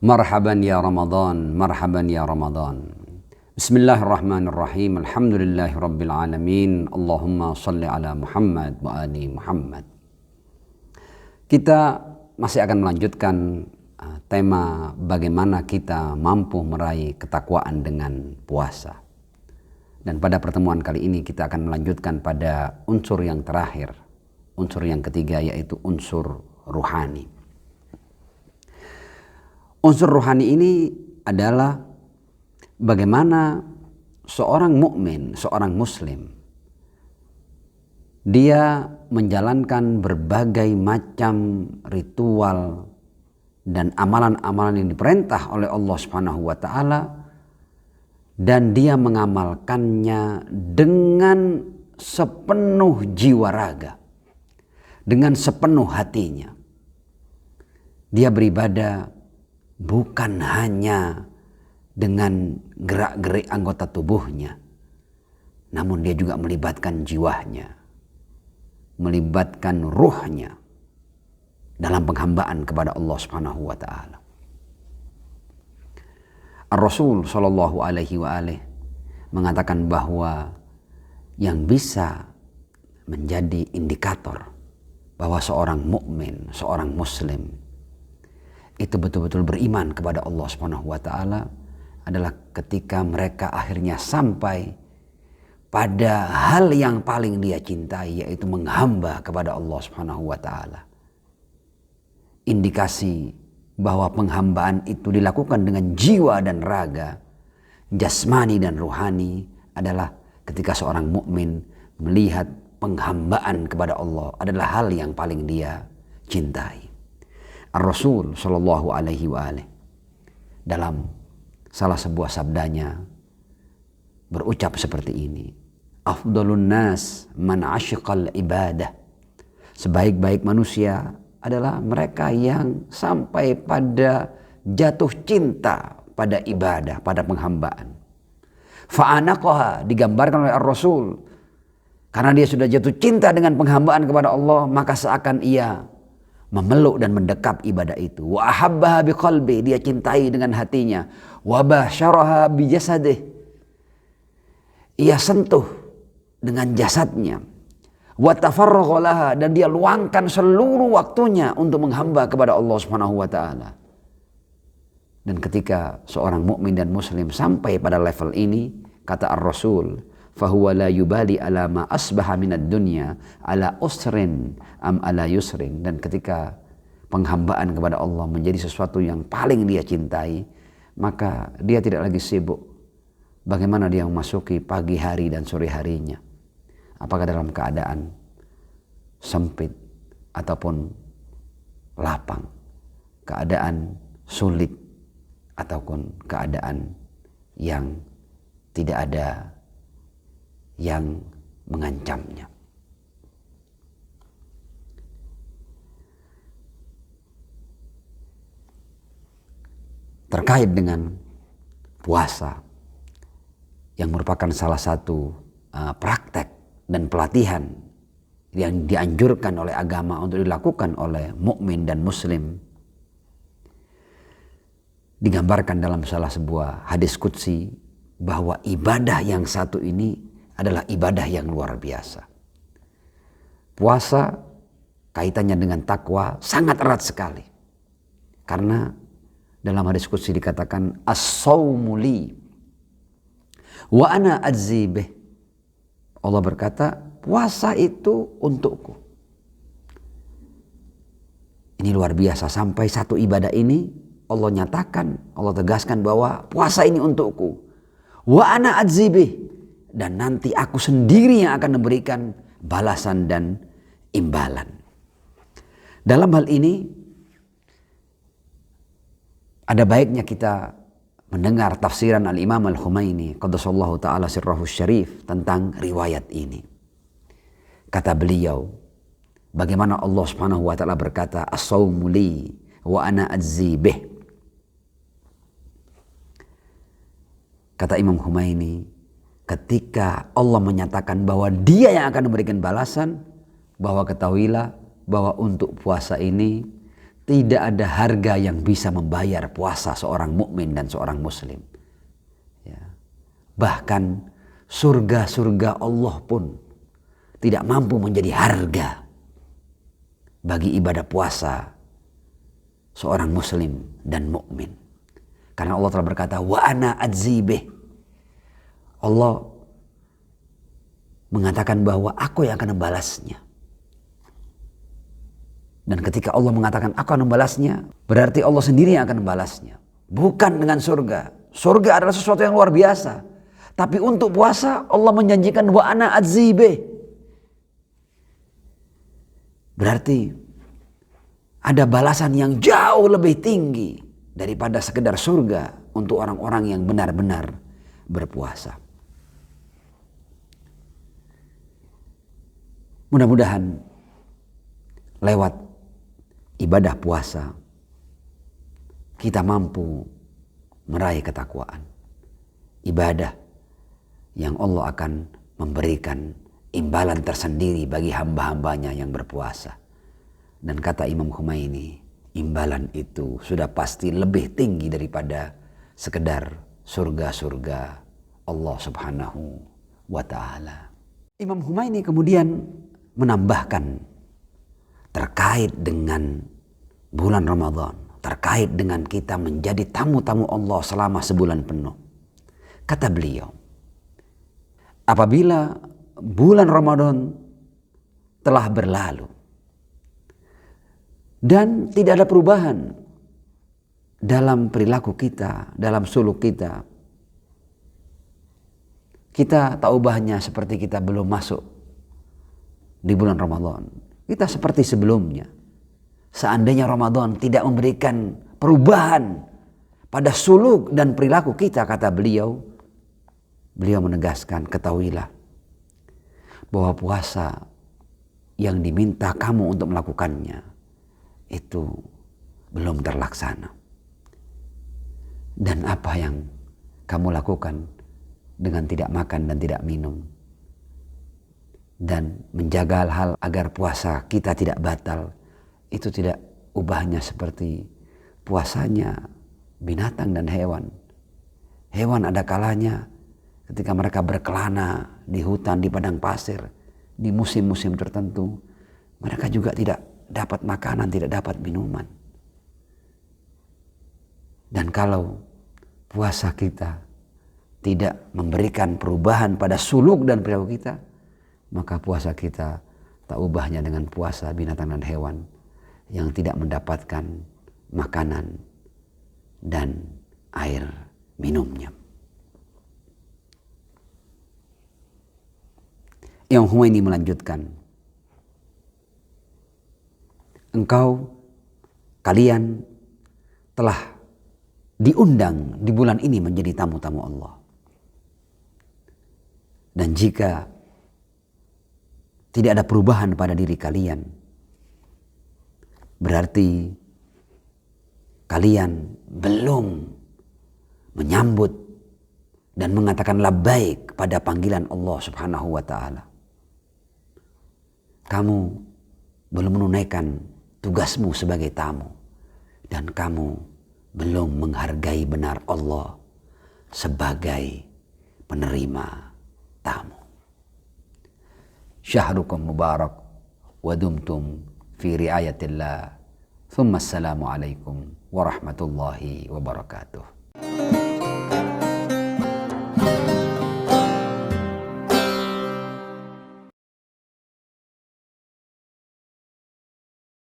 Marhaban ya Ramadan, marhaban ya Ramadan. Bismillahirrahmanirrahim. Alhamdulillahi rabbil alamin. Allahumma salli ala Muhammad wa ali Muhammad. Kita masih akan melanjutkan tema bagaimana kita mampu meraih ketakwaan dengan puasa. Dan pada pertemuan kali ini kita akan melanjutkan pada unsur yang terakhir, unsur yang ketiga, yaitu unsur ruhani. Unsur ruhani ini adalah bagaimana seorang mukmin, seorang muslim, dia menjalankan berbagai macam ritual dan amalan-amalan yang diperintah oleh Allah Subhanahu wa taala, dan dia mengamalkannya dengan sepenuh jiwa raga, dengan sepenuh hatinya. Dia beribadah bukan hanya dengan gerak-gerik anggota tubuhnya, namun dia juga melibatkan jiwanya, melibatkan ruhnya dalam penghambaan kepada Allah Subhanahu wa taala. Ar-Rasul sallallahu alaihi wa alihi mengatakan bahwa yang bisa menjadi indikator bahwa seorang mukmin, seorang muslim itu betul-betul beriman kepada Allah Subhanahu wa taala adalah ketika mereka akhirnya sampai pada hal yang paling dia cintai, yaitu menghamba kepada Allah Subhanahu wa taala. Indikasi bahwa penghambaan itu dilakukan dengan jiwa dan raga, jasmani dan ruhani, adalah ketika seorang mukmin melihat penghambaan kepada Allah adalah hal yang paling dia cintai. Ar-Rasul sallallahu alaihi wa alihi dalam salah sebuah sabdanya berucap seperti ini: afdalun nas man asyiqal ibadah. Sebaik-baik manusia adalah mereka yang sampai pada jatuh cinta pada ibadah, pada penghambaan. Fa'anaqaha, digambarkan oleh Ar-Rasul, karena dia sudah jatuh cinta dengan penghambaan kepada Allah, maka seakan ia memeluk dan mendekap ibadah itu. Wa ahabbaha biqalbi, dia cintai dengan hatinya. Wa basyaraha bijasadih, ia sentuh dengan jasadnya. Wa tafarragha laha, dan dia luangkan seluruh waktunya untuk menghamba kepada Allah Subhanahu wa taala. Dan ketika seorang mukmin dan muslim sampai pada level ini, kata Ar-Rasul, fahuwa la yubali ala ma asbaha minad dunya ala usrin am ala yusrin. Dan ketika penghambaan kepada Allah menjadi sesuatu yang paling dia cintai, maka dia tidak lagi sibuk bagaimana dia memasuki pagi hari dan sore harinya, apakah dalam keadaan sempit ataupun lapang, keadaan sulit ataupun keadaan yang tidak ada yang mengancamnya. Terkait dengan puasa yang merupakan salah satu praktek dan pelatihan yang dianjurkan oleh agama untuk dilakukan oleh mukmin dan muslim, digambarkan dalam salah sebuah hadis qudsi bahwa ibadah yang satu ini adalah ibadah yang luar biasa. Puasa kaitannya dengan takwa sangat erat sekali, karena dalam hadis qudsi dikatakan as-saumu li wa ana ajzi bih. Allah berkata, puasa itu untukku. Ini luar biasa, sampai satu ibadah ini Allah nyatakan, Allah tegaskan bahwa puasa ini untukku. Wa ana ajzi bih, dan nanti aku sendiri yang akan memberikan balasan dan imbalan. Dalam hal ini ada baiknya kita mendengar tafsiran Al-Imam Al-Humaini qaddasallahu ta'ala sirrahu syarif tentang riwayat ini. Kata beliau, bagaimana Allah Subhanahu wa taala berkata, as-saumu li wa ana ajzi bih. Kata Imam Humaini, ketika Allah menyatakan bahwa dia yang akan memberikan balasan, bahwa ketahuilah bahwa untuk puasa ini Tidak ada harga yang bisa membayar puasa seorang mukmin dan seorang muslim. Ya. Bahkan surga-surga Allah pun tidak mampu menjadi harga bagi ibadah puasa seorang muslim dan mukmin. Karena Allah telah berkata, wa ana adzibih. Allah mengatakan bahwa aku yang akan membalasnya. Dan ketika Allah mengatakan aku akan membalasnya, berarti Allah sendiri yang akan membalasnya. Bukan dengan surga. Surga adalah sesuatu yang luar biasa. Tapi untuk puasa Allah menjanjikan wa ana adzibih. Berarti ada balasan yang jauh lebih tinggi daripada sekedar surga untuk orang-orang yang benar-benar berpuasa. Mudah-mudahan lewat ibadah puasa kita mampu meraih ketakwaan. Ibadah yang Allah akan memberikan imbalan tersendiri bagi hamba-hambanya yang berpuasa. Dan kata Imam Khomeini, imbalan itu sudah pasti lebih tinggi daripada sekedar surga-surga Allah Subhanahu wa ta'ala. Imam Khomeini kemudian menambahkan terkait dengan bulan Ramadan, terkait dengan kita menjadi tamu-tamu Allah selama sebulan penuh. Kata beliau, apabila bulan Ramadan telah berlalu dan tidak ada perubahan dalam perilaku kita, dalam suluk kita, kita tak ubahnya seperti kita belum masuk di bulan Ramadan. Kita seperti sebelumnya. Seandainya Ramadan tidak memberikan perubahan pada suluk dan perilaku kita, kata beliau menegaskan, ketahuilah bahwa puasa yang diminta kamu untuk melakukannya itu belum terlaksana. Dan apa yang kamu lakukan dengan tidak makan dan tidak minum dan menjaga hal-hal agar puasa kita tidak batal, itu tidak ubahnya seperti puasanya binatang dan hewan. Hewan ada kalanya ketika mereka berkelana di hutan, di padang pasir, di musim-musim tertentu, mereka juga tidak dapat makanan, tidak dapat minuman. Dan kalau puasa kita tidak memberikan perubahan pada suluk dan perilaku kita, maka puasa kita tak ubahnya dengan puasa binatang dan hewan yang tidak mendapatkan makanan dan air minumnya. Imam Khomeini melanjutkan, kalian telah diundang di bulan ini menjadi tamu-tamu Allah. Dan jika tidak ada perubahan pada diri kalian, berarti kalian belum menyambut dan mengatakan labbaik pada panggilan Allah Subhanahu wa ta'ala. Kamu belum menunaikan tugasmu sebagai tamu, dan kamu belum menghargai benar Allah sebagai penerima tamu. Syahrukum mubarak wa dumtum fi riayatillah. Thumma assalamu alaikum warahmatullahi wabarakatuh.